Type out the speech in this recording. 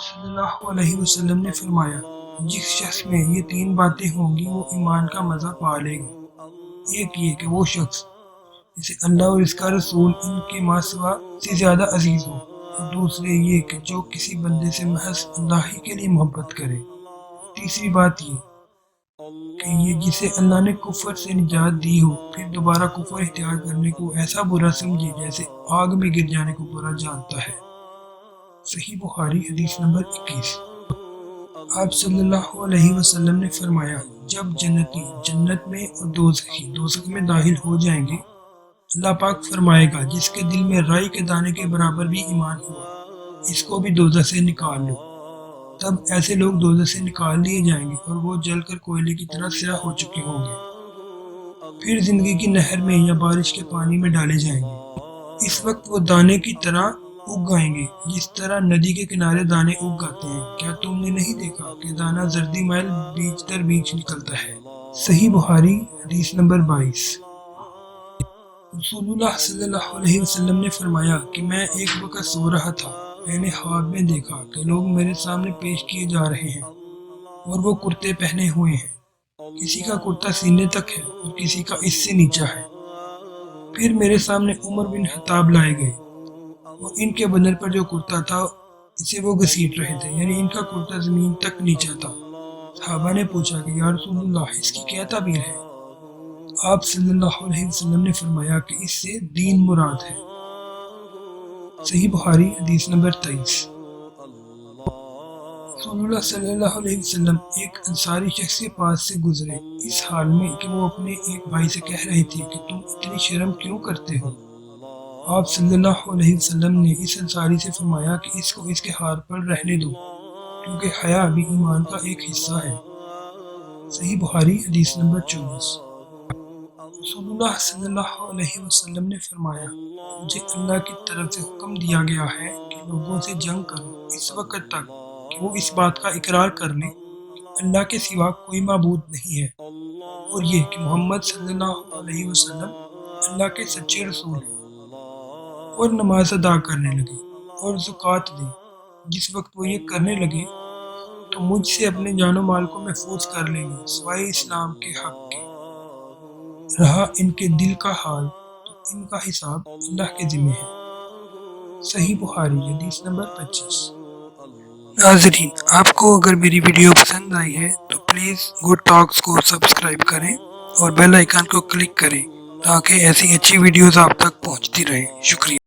صلی اللہ علیہ وسلم نے فرمایا جس شخص میں یہ 3 باتیں ہوں گی وہ ایمان کا مزہ پا لے گا۔ ایک یہ کہ وہ شخص جسے اللہ اور اس کا رسول ان کے ماں سوا سے زیادہ عزیز ہو، اور دوسرے یہ کہ جو کسی بندے سے محض اللہ ہی کے لیے محبت کرے۔ تیسری بات یہ کہ یہ جسے اللہ نے کفر سے نجات دی ہو پھر دوبارہ کفر اختیار کرنے کو ایسا برا سمجھے جیسے آگ میں گر جانے کو برا جانتا ہے۔ صحیح بخاری حدیث نمبر 21۔ آپ صلی اللہ علیہ وسلم نے فرمایا جب جنتی جنت میں اور دوزخی دوزخ میں داخل ہو جائیں گے، اللہ پاک فرمائے گا جس کے دل میں رائی کے دانے کے برابر بھی ایمان ہوا، اس کو بھی دوزخ سے نکال لو۔ تب ایسے لوگ دوزخ سے نکال لیے جائیں گے اور وہ جل کر کوئلے کی طرح سیاہ ہو چکے ہوں گے، پھر زندگی کی نہر میں یا بارش کے پانی میں ڈالے جائیں گے۔ اس وقت وہ دانے کی طرح اگ آئیں گے جس طرح ندی کے کنارے دانے اگ آتے ہیں۔ کیا تم نے نہیں دیکھا کہ دانہ زردی مائل بیچ در بیچ نکلتا ہے؟ صحیح بخاری حدیث نمبر 22۔ رسول اللہ صلی اللہ علیہ وسلم نے فرمایا کہ میں ایک وقت سو رہا تھا، میں نے خواب میں دیکھا کہ لوگ میرے سامنے پیش کیے جا رہے ہیں اور وہ کرتے پہنے ہوئے ہیں، کسی کا کرتا سینے تک ہے اور کسی کا اس سے نیچا ہے۔ پھر میرے سامنے عمر بن خطاب لائے گئے اور ان کے بدن پر جو کرتا تھا اسے وہ گھسیٹ رہے تھے، یعنی ان کا کرتا زمین تک نیچا تھا۔ صحابہ نے پوچھا کہ یا رسول اللہ اس کی کیا تعبیر ہے؟ آپ صلی اللہ علیہ وسلم نے فرمایا کہ اس سے دین مراد ہے۔ صحیح بخاری حدیث نمبر 23۔ رسول اللہ صلی اللہ علیہ وسلم ایک انصاری شخص کے پاس سے گزرے اس حال میں کہ وہ اپنے ایک بھائی سے کہہ رہے تھے کہ تم اتنی شرم کیوں کرتے ہو؟ آپ صلی اللہ علیہ وسلم نے اس انصاری سے فرمایا کہ اس کو اس کے حال پر رہنے دو، کیونکہ حیا بھی ایمان کا ایک حصہ ہے۔ صحیح بخاری حدیث نمبر 24۔ رسول اللہ صلی اللہ علیہ وسلم نے فرمایا مجھے اللہ کی طرف سے حکم دیا گیا ہے کہ لوگوں سے جنگ کرو اس وقت تک کہ وہ اس بات کا اقرار کر لیں کہ اللہ کے سوا کوئی معبود نہیں ہے، اور یہ کہ محمد صلی اللہ علیہ وسلم اللہ کے سچے رسول ہیں، اور نماز ادا کرنے لگے اور زکوٰۃ دیں۔ جس وقت وہ یہ کرنے لگے تو مجھ سے اپنے جان و مال کو محفوظ کر لیں گے سوائے اسلام کے حق کے۔ رہا ان کے دل کا حال تو ان کا حساب اللہ کے ذمہ ہے۔ صحیح بخاری حدیث نمبر 25۔ ناظرین، آپ کو اگر میری ویڈیو پسند آئی ہے تو پلیز گڈ ٹاکس کو سبسکرائب کریں اور بیل آئیکن کو کلک کریں تاکہ ایسی اچھی ویڈیوز آپ تک پہنچتی رہیں۔ شکریہ۔